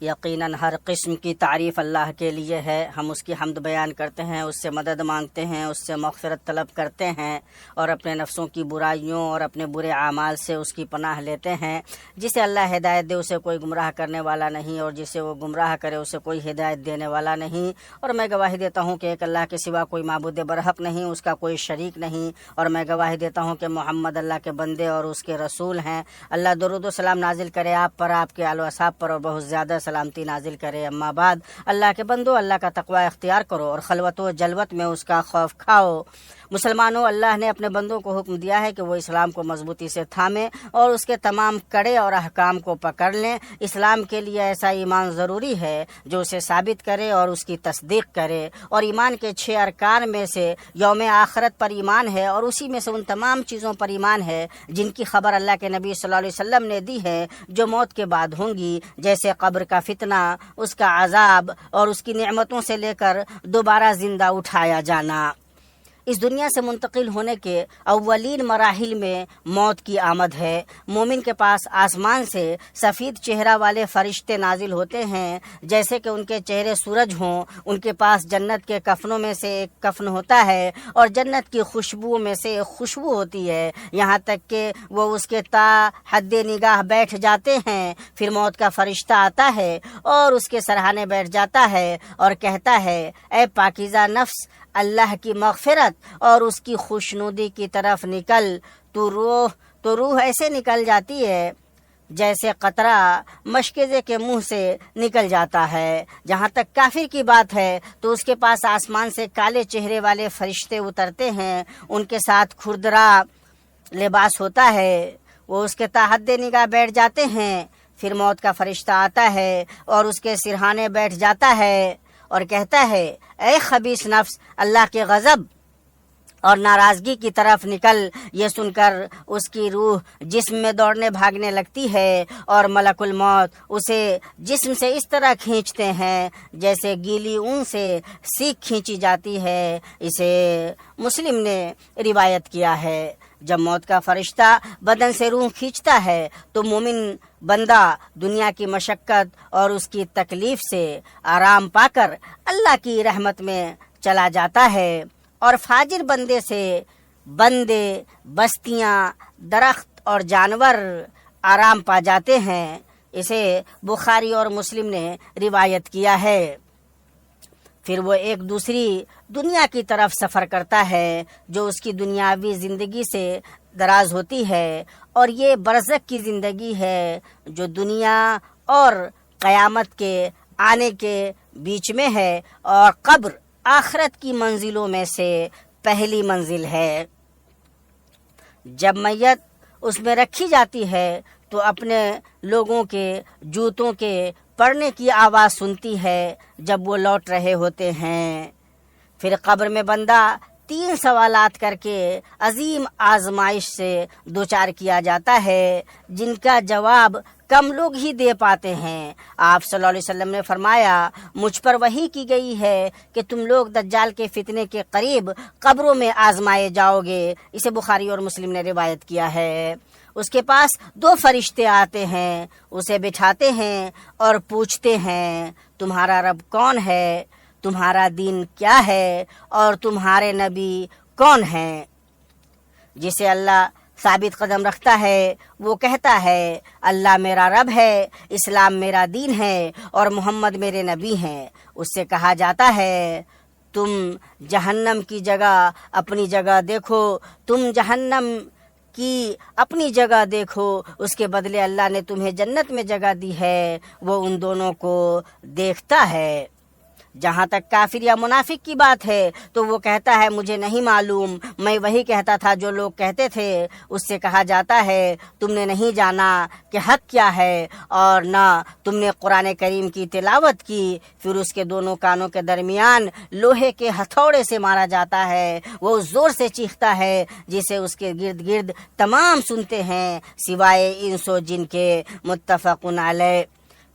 یقیناً ہر قسم کی تعریف اللہ کے لیے ہے۔ ہم اس کی حمد بیان کرتے ہیں، اس سے مدد مانگتے ہیں، اس سے مغفرت طلب کرتے ہیں اور اپنے نفسوں کی برائیوں اور اپنے برے اعمال سے اس کی پناہ لیتے ہیں۔ جسے اللہ ہدایت دے اسے کوئی گمراہ کرنے والا نہیں، اور جسے وہ گمراہ کرے اسے کوئی ہدایت دینے والا نہیں۔ اور میں گواہی دیتا ہوں کہ ایک اللہ کے سوا کوئی معبود برحق نہیں، اس کا کوئی شریک نہیں، اور میں گواہی دیتا ہوں کہ محمد اللہ کے بندے اور اس کے رسول ہیں۔ اللہ درود و سلام نازل کرے آپ پر، آپ کے آل و اصحاب پر، اور بہت زیادہ سلامتی نازل کرے۔ اما بعد، اللہ کے بندو، اللہ کا تقوی اختیار کرو اور خلوت و جلوت میں اس کا خوف کھاؤ۔ مسلمانوں، اللہ نے اپنے بندوں کو حکم دیا ہے کہ وہ اسلام کو مضبوطی سے تھامیں اور اس کے تمام کڑے اور احکام کو پکڑ لیں۔ اسلام کے لیے ایسا ایمان ضروری ہے جو اسے ثابت کرے اور اس کی تصدیق کرے، اور ایمان کے 6 ارکان میں سے یوم آخرت پر ایمان ہے، اور اسی میں سے ان تمام چیزوں پر ایمان ہے جن کی خبر اللہ کے نبی صلی اللہ علیہ وسلم نے دی ہے، جو موت کے بعد ہوں گی، جیسے قبر کا فتنہ، اس کا عذاب اور اس کی نعمتوں سے لے کر دوبارہ زندہ اٹھایا جانا۔ اس دنیا سے منتقل ہونے کے اولین مراحل میں موت کی آمد ہے۔ مومن کے پاس آسمان سے سفید چہرہ والے فرشتے نازل ہوتے ہیں، جیسے کہ ان کے چہرے سورج ہوں۔ ان کے پاس جنت کے کفنوں میں سے ایک کفن ہوتا ہے، اور جنت کی خوشبو میں سے ایک خوشبو ہوتی ہے، یہاں تک کہ وہ اس کے تا حد نگاہ بیٹھ جاتے ہیں۔ پھر موت کا فرشتہ آتا ہے اور اس کے سرہانے بیٹھ جاتا ہے اور کہتا ہے، اے پاکیزہ نفس، اللہ کی مغفرت اور اس کی خوشنودی کی طرف نکل۔ تو روح ایسے نکل جاتی ہے جیسے قطرہ مشکزے کے منہ سے نکل جاتا ہے۔ جہاں تک کافر کی بات ہے تو اس کے پاس آسمان سے کالے چہرے والے فرشتے اترتے ہیں، ان کے ساتھ کھردرا لباس ہوتا ہے، وہ اس کے تحت نگاہ بیٹھ جاتے ہیں۔ پھر موت کا فرشتہ آتا ہے اور اس کے سرہانے بیٹھ جاتا ہے اور کہتا ہے، اے خبیث نفس، اللہ کے غضب اور ناراضگی کی طرف نکل۔ یہ سن کر اس کی روح جسم میں دوڑنے بھاگنے لگتی ہے، اور ملک الموت اسے جسم سے اس طرح کھینچتے ہیں جیسے گیلی اون سے سیخ کھینچی جاتی ہے۔ اسے مسلم نے روایت کیا ہے۔ جب موت کا فرشتہ بدن سے روح کھینچتا ہے تو مومن بندہ دنیا کی مشقت اور اس کی تکلیف سے آرام پا کر اللہ کی رحمت میں چلا جاتا ہے، اور فاجر بندے سے بندے، بستیاں، درخت اور جانور آرام پا جاتے ہیں۔ اسے بخاری اور مسلم نے روایت کیا ہے۔ پھر وہ ایک دوسری دنیا کی طرف سفر کرتا ہے جو اس کی دنیاوی زندگی سے دراز ہوتی ہے، اور یہ برزخ کی زندگی ہے جو دنیا اور قیامت کے آنے کے بیچ میں ہے، اور قبر آخرت کی منزلوں میں سے پہلی منزل ہے۔ جب میت اس میں رکھی جاتی ہے تو اپنے لوگوں کے جوتوں کے پڑنے کی آواز سنتی ہے جب وہ لوٹ رہے ہوتے ہیں۔ پھر قبر میں بندہ 3 سوالات کر کے عظیم آزمائش سے دوچار کیا جاتا ہے، جن کا جواب کم لوگ ہی دے پاتے ہیں۔ آپ صلی اللہ علیہ وسلم نے فرمایا، مجھ پر وحی کی گئی ہے کہ تم لوگ دجال کے فتنے کے قریب قبروں میں آزمائے جاؤ گے۔ اسے بخاری اور مسلم نے روایت کیا ہے۔ اس کے پاس 2 فرشتے آتے ہیں، اسے بٹھاتے ہیں اور پوچھتے ہیں، تمہارا رب کون ہے؟ تمہارا دین کیا ہے؟ اور تمہارے نبی کون ہیں؟ جسے اللہ ثابت قدم رکھتا ہے وہ کہتا ہے، اللہ میرا رب ہے، اسلام میرا دین ہے، اور محمد میرے نبی ہیں۔ اس سے کہا جاتا ہے، تم جہنم کی جگہ اپنی جگہ دیکھو، تم جہنم کی اپنی جگہ دیکھو، اس کے بدلے اللہ نے تمہیں جنت میں جگہ دی ہے، وہ ان دونوں کو دیکھتا ہے۔ جہاں تک کافر یا منافق کی بات ہے تو وہ کہتا ہے، مجھے نہیں معلوم، میں وہی کہتا تھا جو لوگ کہتے تھے۔ اس سے کہا جاتا ہے، تم نے نہیں جانا کہ حق کیا ہے، اور نہ تم نے قرآن کریم کی تلاوت کی۔ پھر اس کے دونوں کانوں کے درمیان لوہے کے ہتھوڑے سے مارا جاتا ہے، وہ زور سے چیختا ہے جسے اس کے گرد گرد تمام سنتے ہیں سوائے انس و جن کے، متفق علیہ۔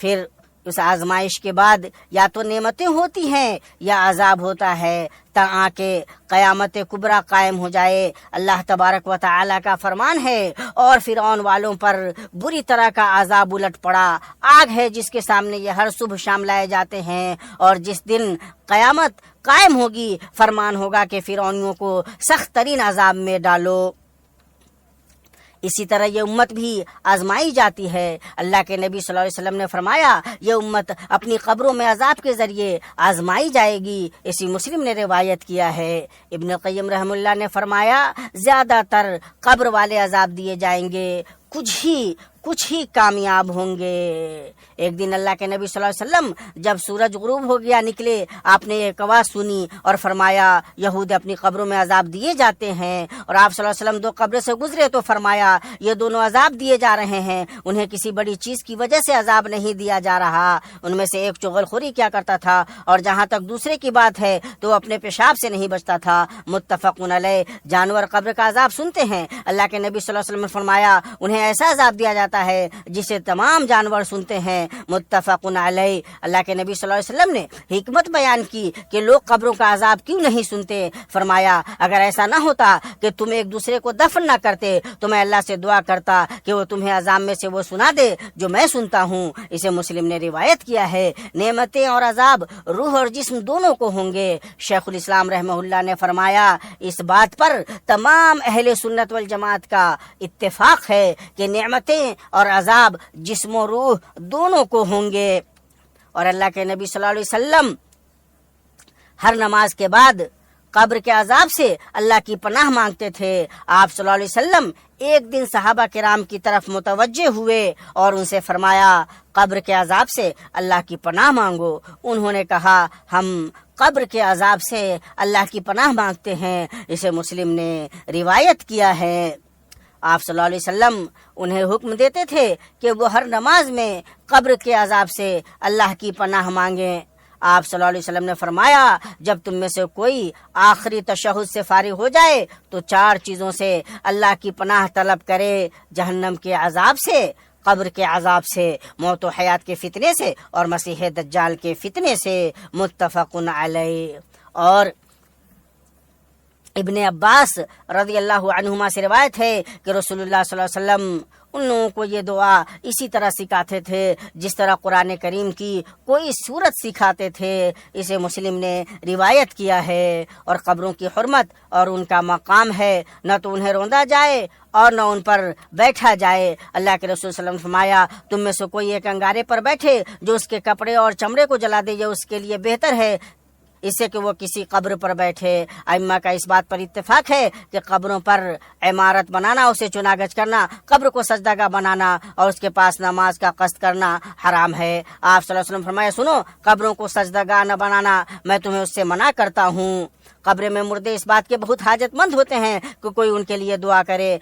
پھر اس آزمائش کے بعد یا تو نعمتیں ہوتی ہیں یا عذاب ہوتا ہے تا کہ قیامت کبریٰ قائم ہو جائے۔ اللہ تبارک و تعالی کا فرمان ہے اور فرعون والوں پر بری طرح کا عذاب الٹ پڑا۔ آگ ہے جس کے سامنے یہ ہر صبح شام لائے جاتے ہیں، اور جس دن قیامت قائم ہوگی فرمان ہوگا کہ فرعونیوں کو سخت ترین عذاب میں ڈالو۔ اسی طرح یہ امت بھی آزمائی جاتی ہے۔ اللہ کے نبی صلی اللہ علیہ وسلم نے فرمایا یہ امت اپنی قبروں میں عذاب کے ذریعے آزمائی جائے گی۔ اسی مسلم نے روایت کیا ہے۔ ابن قیم رحم اللہ نے فرمایا زیادہ تر قبر والے عذاب دیے جائیں گے، کچھ ہی کامیاب ہوں گے۔ ایک دن اللہ کے نبی صلی اللہ علیہ وسلم جب سورج غروب ہو گیا نکلے، آپ نے ایک آواز سنی اور فرمایا یہود اپنی قبروں میں عذاب دیے جاتے ہیں، اور آپ صلی اللہ علیہ وسلم 2 قبریں سے گزرے تو فرمایا یہ دونوں عذاب دیے جا رہے ہیں، انہیں کسی بڑی چیز کی وجہ سے عذاب نہیں دیا جا رہا۔ ان میں سے ایک چغل خوری کیا کرتا تھا، اور جہاں تک دوسرے کی بات ہے تو اپنے پیشاب سے نہیں بچتا تھا۔ متفق علیہ۔ جانور قبر کا عذاب سنتے ہیں، اللہ کے نبی صلی اللہ علیہ وسلم نے فرمایا انہیں ایسا عذاب دیا جاتا ہے جسے تمام جانور سنتے ہیں۔ متفق علیہ۔ اللہ کے نبی صلی اللہ علیہ وسلم نے حکمت بیان کی کہ لوگ قبروں کا عذاب کیوں نہیں سنتے۔ فرمایا اگر ایسا نہ ہوتا کہ تم ایک دوسرے کو دفن نہ کرتے تو میں اللہ سے دعا کرتا کہ وہ تمہیں عذاب میں سے وہ سنا دے جو میں سنتا ہوں۔ اسے مسلم نے روایت کیا ہے۔ نعمتیں اور عذاب روح اور جسم دونوں کو ہوں گے۔ شیخ الاسلام رحمہ اللہ نے فرمایا اس بات پر تمام اہل سنت والجماعت کا اتفاق ہے کہ نعمتیں اور عذاب جسم و روح دونوں کو ہوں گے۔ اور اللہ کے نبی صلی اللہ علیہ وسلم ہر نماز کے بعد قبر کے عذاب سے اللہ کی پناہ مانگتے تھے۔ آپ صلی اللہ علیہ وسلم ایک دن صحابہ کرام کی طرف متوجہ ہوئے اور ان سے فرمایا قبر کے عذاب سے اللہ کی پناہ مانگو۔ انہوں نے کہا ہم قبر کے عذاب سے اللہ کی پناہ مانگتے ہیں۔ اسے مسلم نے روایت کیا ہے۔ آپ صلی اللہ علیہ وسلم انہیں حکم دیتے تھے کہ وہ ہر نماز میں قبر کے عذاب سے اللہ کی پناہ مانگیں۔ آپ صلی اللہ علیہ وسلم نے فرمایا جب تم میں سے کوئی آخری تشہد سے فارغ ہو جائے تو 4 چیزوں سے اللہ کی پناہ طلب کرے، جہنم کے عذاب سے، قبر کے عذاب سے، موت و حیات کے فتنے سے، اور مسیح دجال کے فتنے سے۔ متفق علیہ۔ اور ابن عباس رضی اللہ عنہما سے روایت ہے کہ رسول اللہ صلی اللہ علیہ وسلم ان لوگوں کو یہ دعا اسی طرح سکھاتے تھے جس طرح قرآن کریم کی کوئی سورت سکھاتے تھے۔ اسے مسلم نے روایت کیا ہے۔ اور قبروں کی حرمت اور ان کا مقام ہے، نہ تو انہیں روندا جائے اور نہ ان پر بیٹھا جائے۔ اللہ کے رسول صلی اللہ علیہ وسلم نے فرمایا تم میں سے کوئی ایک انگارے پر بیٹھے جو اس کے کپڑے اور چمڑے کو جلا دے، یہ اس کے لیے بہتر ہے اس سے کہ وہ کسی قبر پر بیٹھے۔ ائمہ کا اس بات پر اتفاق ہے کہ قبروں پر عمارت بنانا، اسے چنا گچ کرنا، قبر کو سجدہ گاہ بنانا اور اس کے پاس نماز کا قصد کرنا حرام ہے۔ آپ صلی اللہ علیہ وسلم فرمایا سنو، قبروں کو سجدہ گاہ نہ بنانا میں تمہیں اس سے منع کرتا ہوں۔ قبر میں مردے اس بات کے بہت حاجت مند ہوتے ہیں کہ کوئی ان کے لیے دعا کرے۔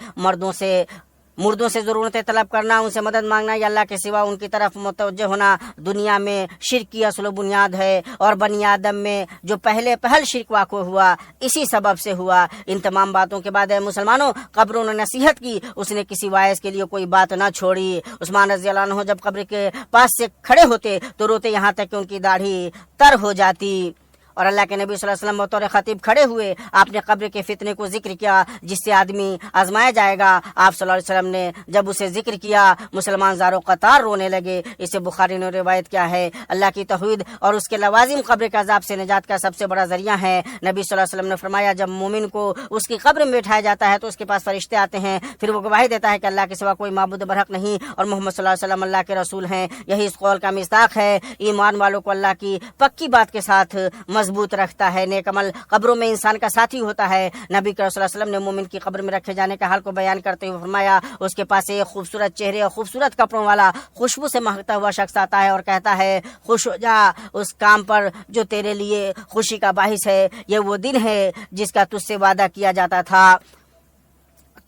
مردوں سے ضرورتیں طلب کرنا، ان سے مدد مانگنا یا اللہ کے سوا ان کی طرف متوجہ ہونا دنیا میں شرک کی اصل و بنیاد ہے، اور بنی آدم میں جو پہل شرک واقع ہوا اسی سبب سے ہوا۔ ان تمام باتوں کے بعد مسلمانوں قبروں نے نصیحت کی، اس نے کسی واعظ کے لیے کوئی بات نہ چھوڑی۔ عثمان رضی اللہ عنہ جب قبر کے پاس سے کھڑے ہوتے تو روتے یہاں تک کہ ان کی داڑھی تر ہو جاتی۔ اور اللہ کے نبی صلی اللہ علیہ وسلم بطور خطیب کھڑے ہوئے، آپ نے قبر کے فتنے کو ذکر کیا جس سے آدمی آزمایا جائے گا۔ آپ صلی اللہ علیہ وسلم نے جب اسے ذکر کیا مسلمان زار و قطار رونے لگے۔ اسے بخاری نے روایت کیا ہے۔ اللہ کی توحید اور اس کے لوازم قبر کے عذاب سے نجات کا سب سے بڑا ذریعہ ہے۔ نبی صلی اللہ علیہ وسلم نے فرمایا جب مومن کو اس کی قبر میں بٹھایا جاتا ہے تو اس کے پاس فرشتے آتے ہیں، پھر وہ گواہی دیتا ہے کہ اللہ کے سوا کوئی معبود برحق نہیں اور محمد صلی اللہ علیہ وسلم اللہ کے رسول ہیں۔ یہی اس قول کا مصداق ہے۔ ایمان والوں کو اللہ کی پکی بات کے ساتھ مضبوط رکھتا ہے۔ نیک عمل قبروں میں انسان کا ساتھی ہوتا ہے۔ نبی صلی اللہ علیہ وسلم نے مومن کی قبر میں رکھے جانے کا حال کو بیان کرتے ہوئے فرمایا اس کے پاس ایک خوبصورت چہرے اور خوبصورت کپڑوں والا خوشبو سے مہکتا ہوا شخص آتا ہے اور کہتا ہے خوش ہو جا اس کام پر جو تیرے لیے خوشی کا باعث ہے، یہ وہ دن ہے جس کا تجھ سے وعدہ کیا جاتا تھا۔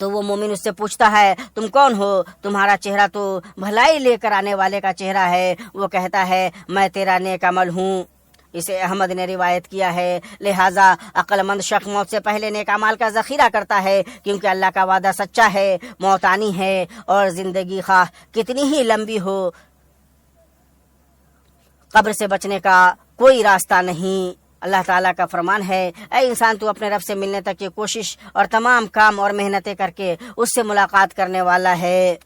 تو وہ مومن اس سے پوچھتا ہے تم کون ہو؟ تمہارا چہرہ تو بھلائی لے کر آنے والے کا چہرہ ہے۔ وہ کہتا ہے میں تیرا نیک عمل ہوں۔ اسے احمد نے روایت کیا ہے۔ لہٰذا عقل مند شخص موت سے پہلے نیک اعمال کا ذخیرہ کرتا ہے، کیونکہ اللہ کا وعدہ سچا ہے، موت آنی ہے، اور زندگی خواہ کتنی ہی لمبی ہو قبر سے بچنے کا کوئی راستہ نہیں۔ اللہ تعالیٰ کا فرمان ہے، اے انسان تو اپنے رب سے ملنے تک کی کوشش اور تمام کام اور محنتیں کر کے اس سے ملاقات کرنے والا ہے۔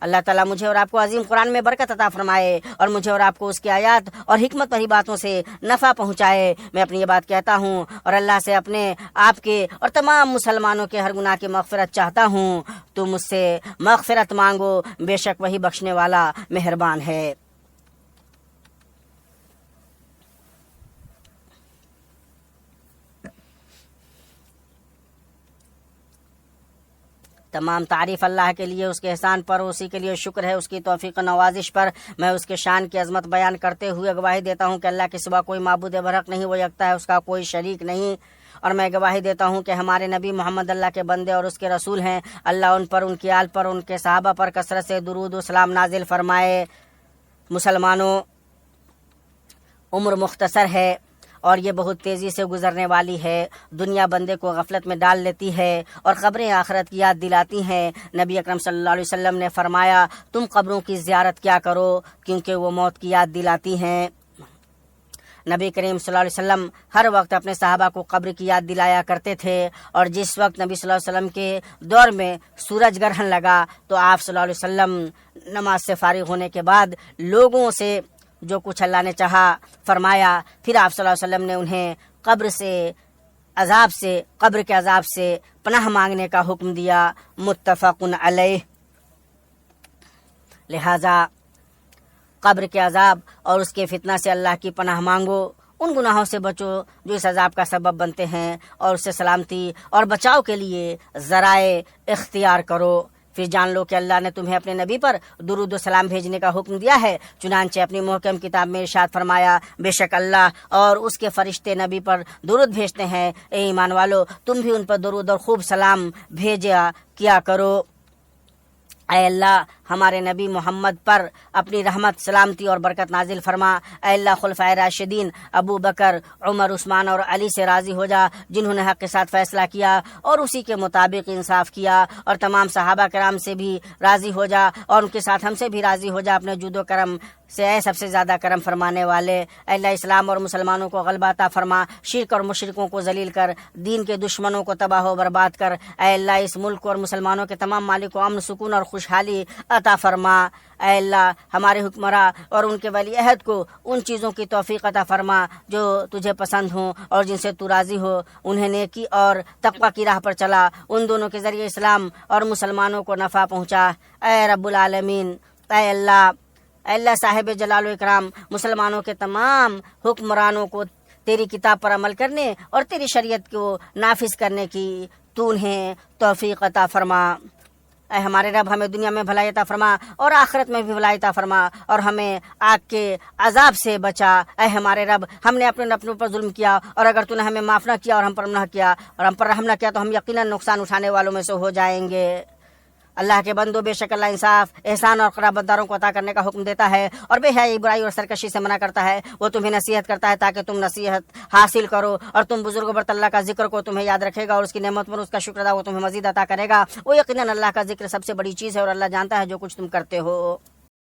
اللہ تعالیٰ مجھے اور آپ کو عظیم قرآن میں برکت عطا فرمائے اور مجھے اور آپ کو اس کی آیات اور حکمت بھری باتوں سے نفع پہنچائے۔ میں اپنی یہ بات کہتا ہوں اور اللہ سے اپنے آپ کے اور تمام مسلمانوں کے ہر گناہ کی مغفرت چاہتا ہوں۔ تم مجھ سے مغفرت مانگو، بے شک وہی بخشنے والا مہربان ہے۔ تمام تعریف اللہ کے لیے، اس کے احسان پر، اسی کے لیے شکر ہے، اس کی توفیق و نوازش پر۔ میں اس کے شان کی عظمت بیان کرتے ہوئے گواہی دیتا ہوں کہ اللہ کے سوا کوئی معبود برحق نہیں، وہ یکتا ہے، اس کا کوئی شریک نہیں۔ اور میں گواہی دیتا ہوں کہ ہمارے نبی محمد اللہ کے بندے اور اس کے رسول ہیں۔ اللہ ان پر، ان کی آل پر، ان کے صحابہ پر کثرت سے درود و سلام نازل فرمائے۔ مسلمانوں، عمر مختصر ہے اور یہ بہت تیزی سے گزرنے والی ہے۔ دنیا بندے کو غفلت میں ڈال لیتی ہے اور قبریں آخرت کی یاد دلاتی ہیں۔ نبی اکرم صلی اللہ علیہ وسلم نے فرمایا، تم قبروں کی زیارت کیا کرو کیونکہ وہ موت کی یاد دلاتی ہیں۔ نبی کریم صلی اللہ علیہ وسلم ہر وقت اپنے صحابہ کو قبر کی یاد دلایا کرتے تھے، اور جس وقت نبی صلی اللہ علیہ وسلم کے دور میں سورج گرہن لگا تو آپ صلی اللہ علیہ وسلم نماز سے فارغ ہونے کے بعد لوگوں سے جو کچھ اللہ نے چاہا فرمایا۔ پھر آپ صلی اللہ علیہ وسلم نے انہیں قبر کے عذاب سے پناہ مانگنے کا حکم دیا۔ متفق علیہ۔ لہذا قبر کے عذاب اور اس کے فتنہ سے اللہ کی پناہ مانگو، ان گناہوں سے بچو جو اس عذاب کا سبب بنتے ہیں، اور اس سے سلامتی اور بچاؤ کے لیے ذرائع اختیار کرو۔ پھر جان لو کہ اللہ نے تمہیں اپنے نبی پر درود و سلام بھیجنے کا حکم دیا ہے، چنانچہ اپنی محکم کتاب میں ارشاد فرمایا، بے شک اللہ اور اس کے فرشتے نبی پر درود بھیجتے ہیں۔ اے ایمان والو، تم بھی ان پر درود اور خوب سلام بھیجا کیا کرو۔ اے اللہ، ہمارے نبی محمد پر اپنی رحمت، سلامتی اور برکت نازل فرما۔ اے اللہ، خلفائے راشدین ابو بکر، عمر، عثمان اور علی سے راضی ہو جا، جنہوں نے حق کے ساتھ فیصلہ کیا اور اسی کے مطابق انصاف کیا، اور تمام صحابہ کرام سے بھی راضی ہو جا اور ان کے ساتھ ہم سے بھی راضی ہو جا اپنے جود و کرم سے، اے سب سے زیادہ کرم فرمانے والے۔ اے اللہ، اسلام اور مسلمانوں کو غلبہ عطا فرما، شرک اور مشرکوں کو ذلیل کر، دین کے دشمنوں کو تباہ و برباد کر۔ اے اللہ، اس ملک اور مسلمانوں کے تمام مالک کو امن، سکون اور خوشحالی عطا فرما۔ اے اللہ، ہمارے حکمراں اور ان کے ولی عہد کو ان چیزوں کی توفیق عطا فرما جو تجھے پسند ہوں اور جن سے تو راضی ہو، انہیں نیکی اور تقوی کی راہ پر چلا، ان دونوں کے ذریعے اسلام اور مسلمانوں کو نفع پہنچا۔ اے رب العالمین، اے اللہ صاحب جلال و اکرام، مسلمانوں کے تمام حکمرانوں کو تیری کتاب پر عمل کرنے اور تیری شریعت کو نافذ کرنے کی تو انہیں توفیق عطا فرما۔ اے ہمارے رب، ہمیں دنیا میں بھلائی عطا فرما اور آخرت میں بھی بھلائی عطا فرما، اور ہمیں آگ کے عذاب سے بچا۔ اے ہمارے رب، ہم نے اپنے اپنوں پر ظلم کیا، اور اگر تو نے ہمیں معاف نہ کیا اور ہم پر رحم نہ کیا اور ہم پر رحم نہ کیا تو ہم یقیناً نقصان اٹھانے والوں میں سے ہو جائیں گے۔ اللہ کے بندو، بے شک اللہ انصاف، احسان اور قرابت داروں کو عطا کرنے کا حکم دیتا ہے اور بے حیائی، برائی اور سرکشی سے منع کرتا ہے۔ وہ تمہیں نصیحت کرتا ہے تاکہ تم نصیحت حاصل کرو، اور تم بزرگوں پر اللہ کا ذکر کو تمہیں یاد رکھے گا اور اس کی نعمت پر اس کا شکر ادا وہ تمہیں مزید عطا کرے گا۔ وہ یقیناً اللہ کا ذکر سب سے بڑی چیز ہے اور اللہ جانتا ہے جو کچھ تم کرتے ہو۔